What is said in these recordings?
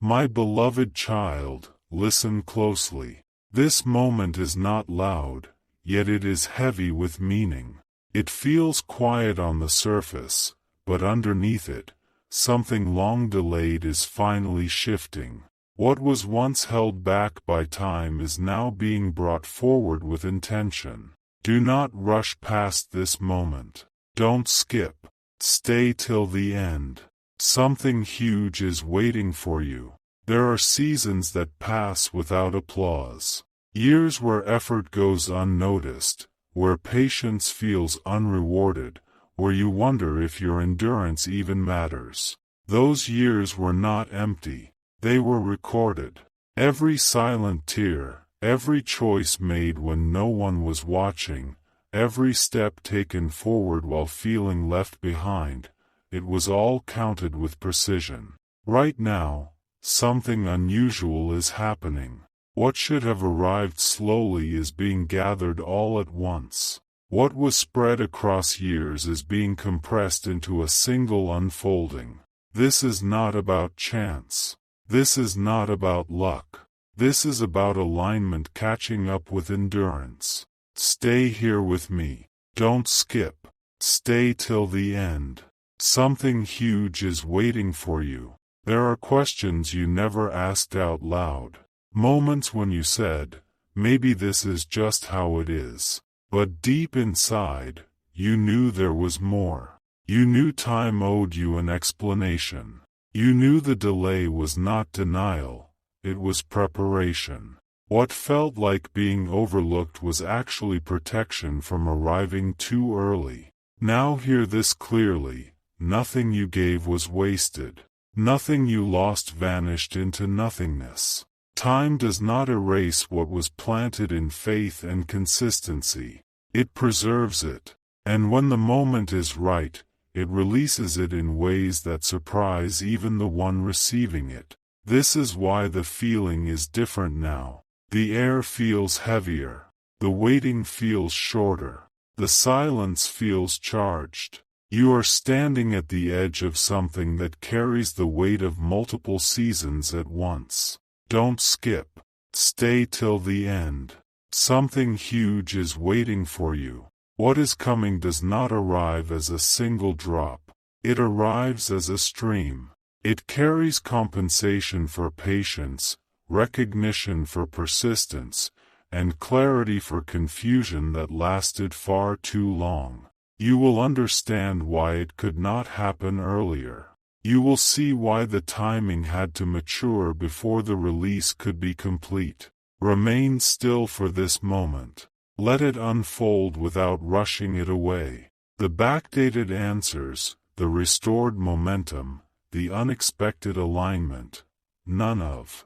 My beloved child, listen closely. This moment is not loud, yet it is heavy with meaning. It feels quiet on the surface, but underneath it, something long delayed is finally shifting. What was once held back by time is now being brought forward with intention. Do not rush past this moment. Don't skip. Stay till the end. Something huge is waiting for you. There are seasons that pass without applause. Years where effort goes unnoticed, where patience feels unrewarded, where you wonder if your endurance even matters. Those years were not empty. They were recorded. Every silent tear, every choice made when no one was watching, every step taken forward while feeling left behind, it was all counted with precision. Right now, something unusual is happening. What should have arrived slowly is being gathered all at once. What was spread across years is being compressed into a single unfolding. This is not about chance. This is not about luck. This is about alignment catching up with endurance. Stay here with me. Don't skip. Stay till the end. Something huge is waiting for you. There are questions you never asked out loud. Moments when you said, maybe this is just how it is. But deep inside, you knew there was more. You knew time owed you an explanation. You knew the delay was not denial, it was preparation. What felt like being overlooked was actually protection from arriving too early. Now hear this clearly, nothing you gave was wasted. Nothing you lost vanished into nothingness. Time does not erase what was planted in faith and consistency. It preserves it. And when the moment is right, it releases it in ways that surprise even the one receiving it. This is why the feeling is different now. The air feels heavier. The waiting feels shorter. The silence feels charged. You are standing at the edge of something that carries the weight of multiple seasons at once. Don't skip. Stay till the end. Something huge is waiting for you. What is coming does not arrive as a single drop. It arrives as a stream. It carries compensation for patience, recognition for persistence, and clarity for confusion that lasted far too long. You will understand why it could not happen earlier. You will see why the timing had to mature before the release could be complete. Remain still for this moment. Let it unfold without rushing it away. The backdated answers, the restored momentum, the unexpected alignment, none of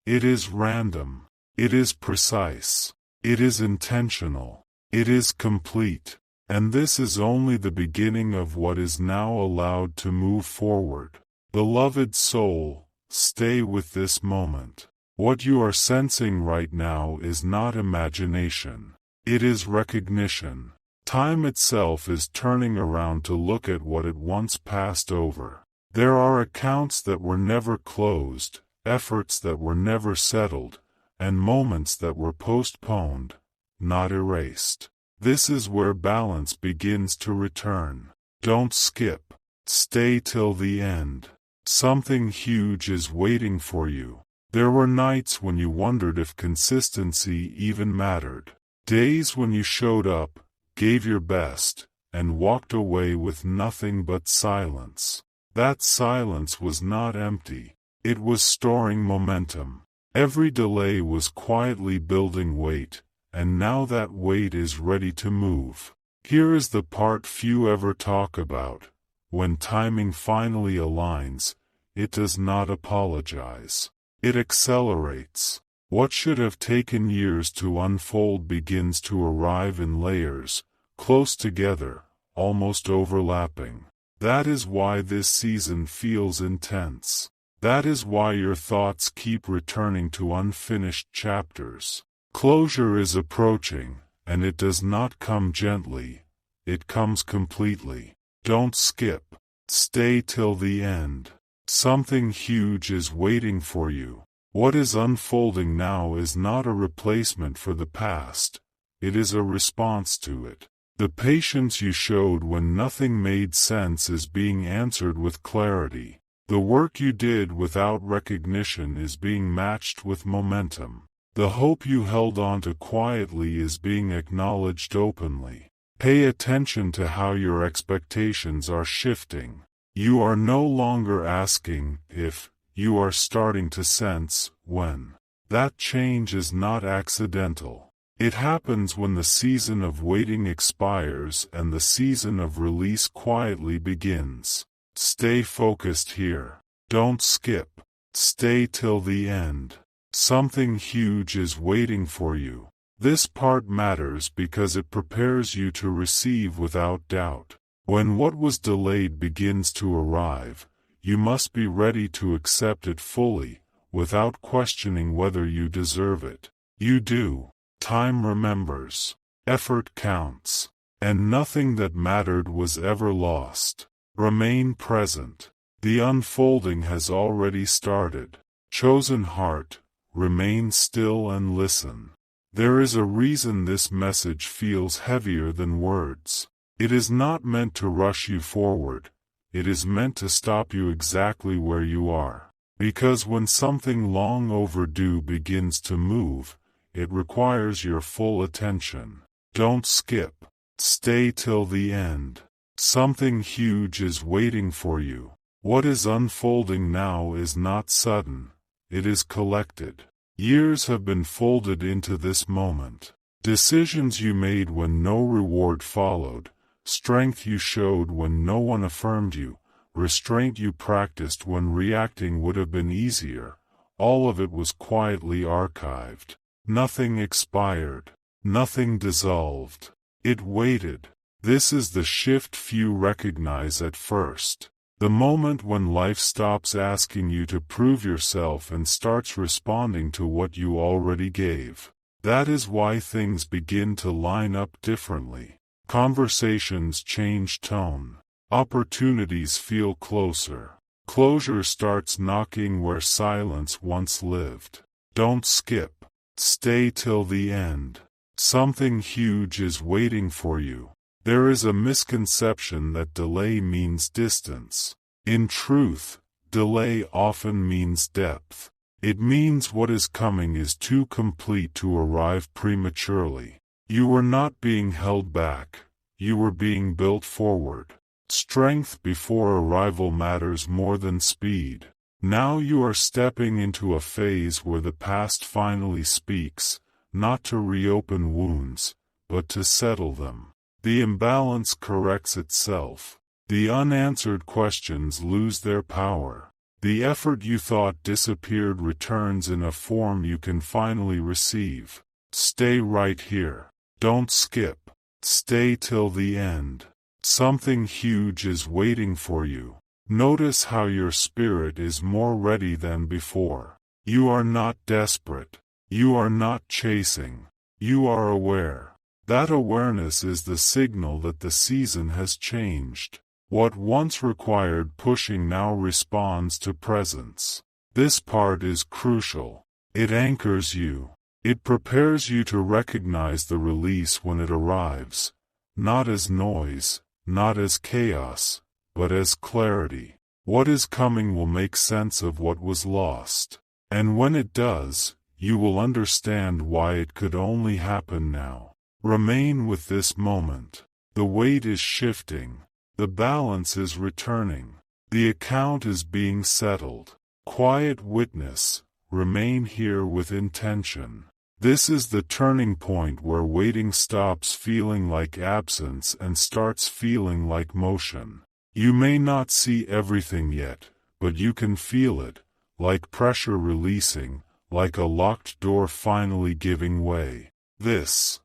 it is random. It is precise. It is intentional. It is complete. And this is only the beginning of what is now allowed to move forward. Beloved soul, stay with this moment. What you are sensing right now is not imagination. It is recognition. Time itself is turning around to look at what it once passed over. There are accounts that were never closed, efforts that were never settled, and moments that were postponed, not erased. This is where balance begins to return. Don't skip. Stay till the end. Something huge is waiting for you. There were nights when you wondered if consistency even mattered. Days when you showed up, gave your best, and walked away with nothing but silence. That silence was not empty. It was storing momentum. Every delay was quietly building weight. And now that weight is ready to move. Here is the part few ever talk about. When timing finally aligns, it does not apologize. It accelerates. What should have taken years to unfold begins to arrive in layers, close together, almost overlapping. That is why this season feels intense. That is why your thoughts keep returning to unfinished chapters. Closure is approaching, and it does not come gently, it comes completely. Don't skip. Stay till the end. Something huge is waiting for you. What is unfolding now is not a replacement for the past, it is a response to it. The patience you showed when nothing made sense is being answered with clarity. The work you did without recognition is being matched with momentum. The hope you held on to quietly is being acknowledged openly. Pay attention to how your expectations are shifting. You are no longer asking if, you are starting to sense when. That change is not accidental. It happens when the season of waiting expires and the season of release quietly begins. Stay focused here. Don't skip. Stay till the end. Something huge is waiting for you. This part matters because it prepares you to receive without doubt. When what was delayed begins to arrive, you must be ready to accept it fully, without questioning whether you deserve it. You do. Time remembers. Effort counts. And nothing that mattered was ever lost. Remain present. The unfolding has already started. Chosen heart, remain still and listen. There is a reason this message feels heavier than words. It is not meant to rush you forward. It is meant to stop you exactly where you are. Because when something long overdue begins to move, it requires your full attention. Don't skip. Stay till the end. Something huge is waiting for you. What is unfolding now is not sudden. It is collected. Years have been folded into this moment. Decisions you made when no reward followed. Strength you showed when no one affirmed you, restraint you practiced when reacting would have been easier, all of it was quietly archived. Nothing expired. Nothing dissolved. It waited. This is the shift few recognize at first. The moment when life stops asking you to prove yourself and starts responding to what you already gave. That is why things begin to line up differently. Conversations change tone. Opportunities feel closer. Closure starts knocking where silence once lived. Don't skip. Stay till the end. Something huge is waiting for you. There is a misconception that delay means distance. In truth, delay often means depth. It means what is coming is too complete to arrive prematurely. You were not being held back. You were being built forward. Strength before arrival matters more than speed. Now you are stepping into a phase where the past finally speaks, not to reopen wounds, but to settle them. The imbalance corrects itself. The unanswered questions lose their power. The effort you thought disappeared returns in a form you can finally receive. Stay right here. Don't skip. Stay till the end. Something huge is waiting for you. Notice how your spirit is more ready than before. You are not desperate. You are not chasing. You are aware. That awareness is the signal that the season has changed. What once required pushing now responds to presence. This part is crucial. It anchors you. It prepares you to recognize the release when it arrives, not as noise, not as chaos, but as clarity. What is coming will make sense of what was lost. And when it does, you will understand why it could only happen now. Remain with this moment. The weight is shifting. The balance is returning. The account is being settled. Quiet witness, remain here with intention. This is the turning point where waiting stops feeling like absence and starts feeling like motion. You may not see everything yet, but you can feel it, like pressure releasing, like a locked door finally giving way. This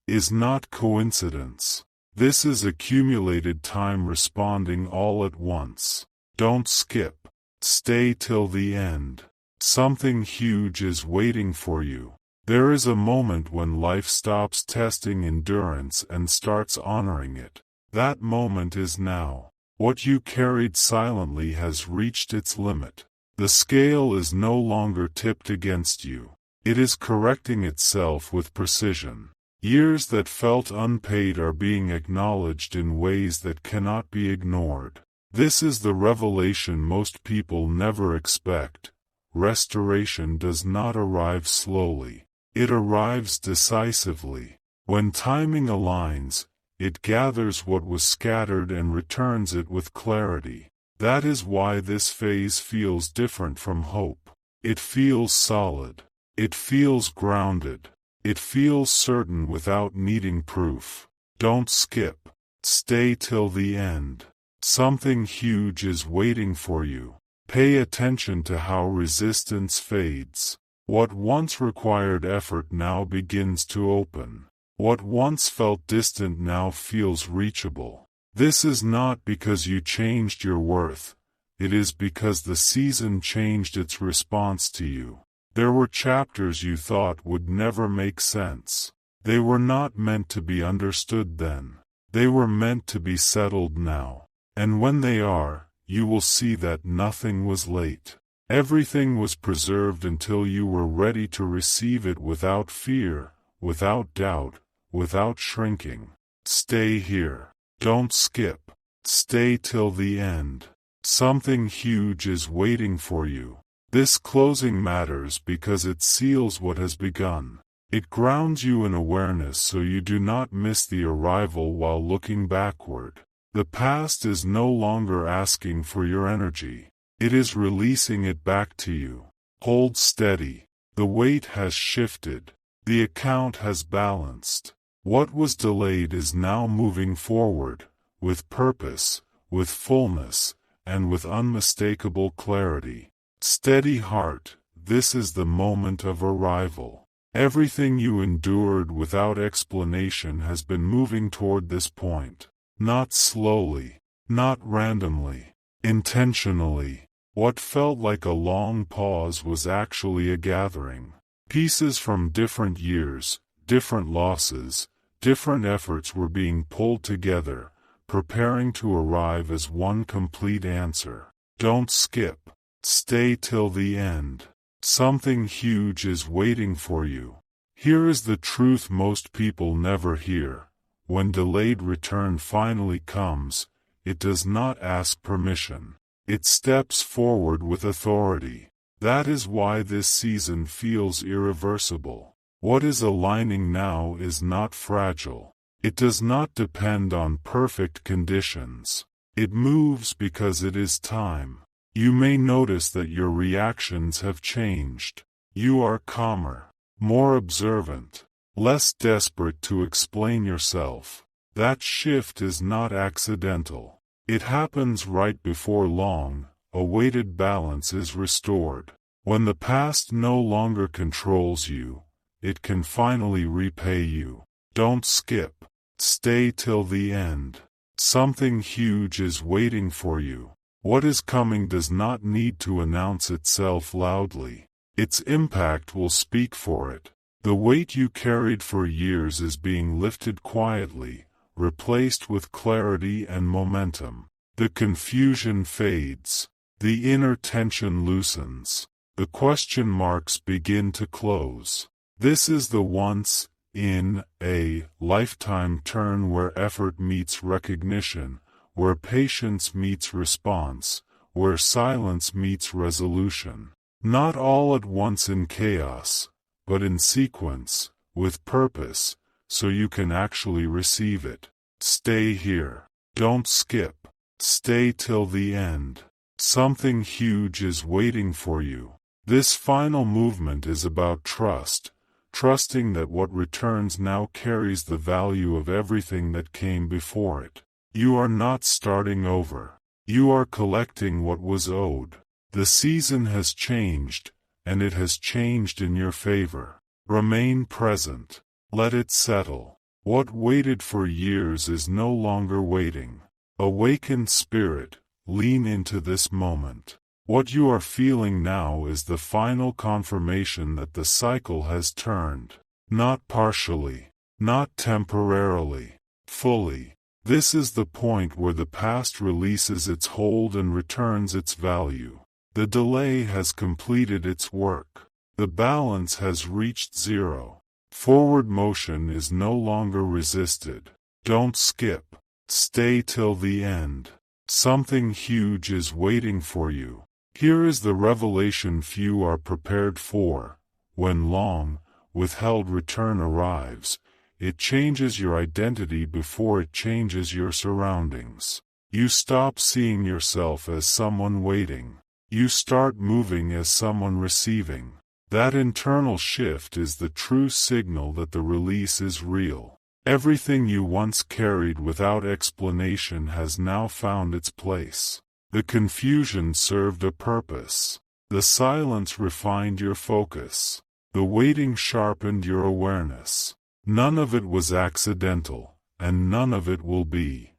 is not coincidence. This is accumulated time responding all at once. Don't skip. Stay till the end. Something huge is waiting for you. There is a moment when life stops testing endurance and starts honoring it. That moment is now. What you carried silently has reached its limit. The scale is no longer tipped against you. It is correcting itself with precision. Years that felt unpaid are being acknowledged in ways that cannot be ignored. This is the revelation most people never expect. Restoration does not arrive slowly. It arrives decisively. When timing aligns, it gathers what was scattered and returns it with clarity. That is why this phase feels different from hope. It feels solid. It feels grounded. It feels certain without needing proof. Don't skip. Stay till the end. Something huge is waiting for you. Pay attention to how resistance fades. What once required effort now begins to open. What once felt distant now feels reachable. This is not because you changed your worth. It is because the season changed its response to you. There were chapters you thought would never make sense. They were not meant to be understood then. They were meant to be settled now. And when they are, you will see that nothing was late. Everything was preserved until you were ready to receive it without fear, without doubt, without shrinking. Stay here. Don't skip. Stay till the end. Something huge is waiting for you. This closing matters because it seals what has begun. It grounds you in awareness so you do not miss the arrival while looking backward. The past is no longer asking for your energy. It is releasing it back to you. Hold steady. The weight has shifted. The account has balanced. What was delayed is now moving forward, with purpose, with fullness, and with unmistakable clarity. Steady heart, this is the moment of arrival. Everything you endured without explanation has been moving toward this point. Not slowly, not randomly, intentionally. What felt like a long pause was actually a gathering. Pieces from different years, different losses, different efforts were being pulled together, preparing to arrive as one complete answer. Don't skip. Stay till the end. Something huge is waiting for you. Here is the truth most people never hear. When delayed return finally comes, it does not ask permission. It steps forward with authority. That is why this season feels irreversible. What is aligning now is not fragile. It does not depend on perfect conditions. It moves because it is time. You may notice that your reactions have changed. You are calmer, more observant, less desperate to explain yourself. That shift is not accidental. It happens right before long. A weighted balance is restored. When the past no longer controls you, it can finally repay you. Don't skip. Stay till the end. Something huge is waiting for you. What is coming does not need to announce itself loudly. Its impact will speak for it. The weight you carried for years is being lifted quietly, replaced with clarity and momentum. The confusion fades. The inner tension loosens. The question marks begin to close. This is the once in a lifetime turn where effort meets recognition, where patience meets response, where silence meets resolution. Not all at once in chaos, but in sequence, with purpose, so you can actually receive it. Stay here. Don't skip. Stay till the end. Something huge is waiting for you. This final movement is about trust, trusting that what returns now carries the value of everything that came before it. You are not starting over. You are collecting what was owed. The season has changed, and it has changed in your favor. Remain present. Let it settle. What waited for years is no longer waiting. Awakened spirit, lean into this moment. What you are feeling now is the final confirmation that the cycle has turned. Not partially, not temporarily, fully. This is the point where the past releases its hold and returns its value. The delay has completed its work. The balance has reached zero. Forward motion is no longer resisted. Don't skip. Stay till the end. Something huge is waiting for you. Here is the revelation few are prepared for. When long, withheld return arrives, it changes your identity before it changes your surroundings. You stop seeing yourself as someone waiting. You start moving as someone receiving. That internal shift is the true signal that the release is real. Everything you once carried without explanation has now found its place. The confusion served a purpose. The silence refined your focus. The waiting sharpened your awareness. None of it was accidental, and none of it will be.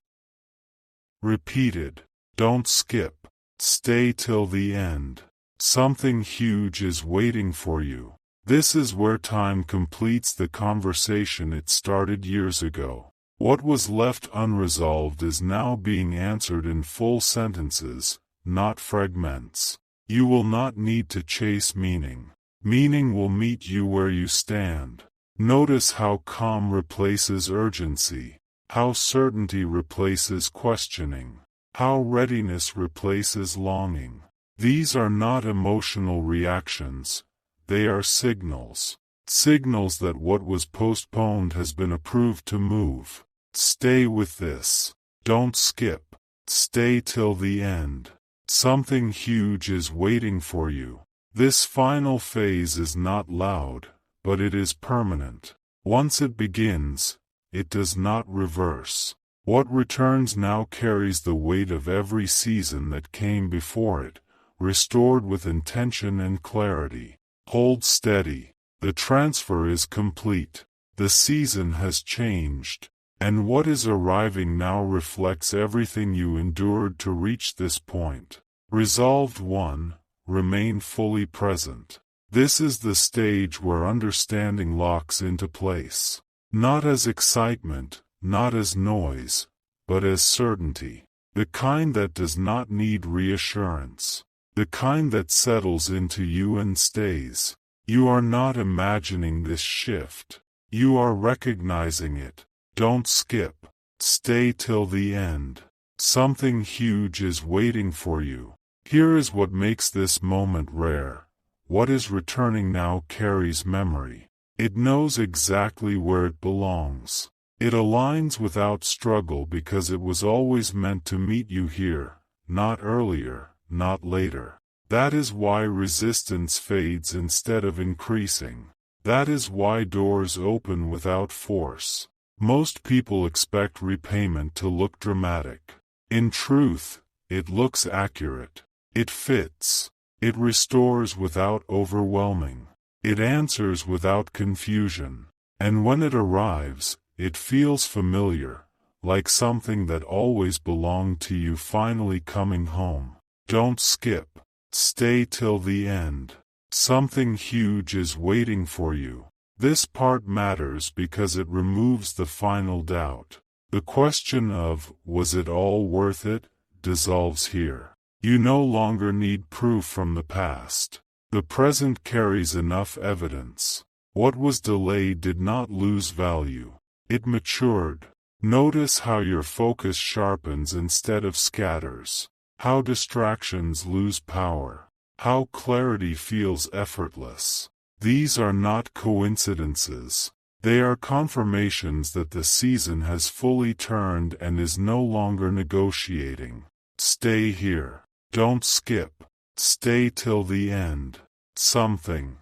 Repeated. Don't skip. Stay till the end. Something huge is waiting for you. This is where time completes the conversation it started years ago. What was left unresolved is now being answered in full sentences, not fragments. You will not need to chase meaning. Meaning will meet you where you stand. Notice how calm replaces urgency, how certainty replaces questioning, how readiness replaces longing. These are not emotional reactions. They are signals. Signals that what was postponed has been approved to move. Stay with this. Don't skip. Stay till the end. Something huge is waiting for you. This final phase is not loud, but it is permanent. Once it begins, it does not reverse. What returns now carries the weight of every season that came before it, restored with intention and clarity. Hold steady. The transfer is complete. The season has changed, and what is arriving now reflects everything you endured to reach this point. Resolved 1. Remain fully present. This is the stage where understanding locks into place. Not as excitement, not as noise, but as certainty. The kind that does not need reassurance. The kind that settles into you and stays. You are not imagining this shift. You are recognizing it. Don't skip. Stay till the end. Something huge is waiting for you. Here is what makes this moment rare. What is returning now carries memory. It knows exactly where it belongs. It aligns without struggle because it was always meant to meet you here, not earlier, not later. That is why resistance fades instead of increasing. That is why doors open without force. Most people expect repayment to look dramatic. In truth, it looks accurate. It fits. It restores without overwhelming. It answers without confusion. And when it arrives, it feels familiar, like something that always belonged to you finally coming home. Don't skip. Stay till the end. Something huge is waiting for you. This part matters because it removes the final doubt. The question of, was it all worth it, dissolves here. You no longer need proof from the past. The present carries enough evidence. What was delayed did not lose value. It matured. Notice how your focus sharpens instead of scatters. How distractions lose power. How clarity feels effortless. These are not coincidences. They are confirmations that the season has fully turned and is no longer negotiating. Stay here. Don't skip. Stay till the end. Something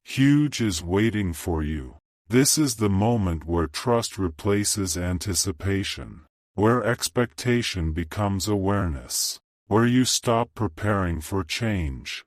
huge is waiting for you. This is the moment where trust replaces anticipation, where expectation becomes awareness, where you stop preparing for change,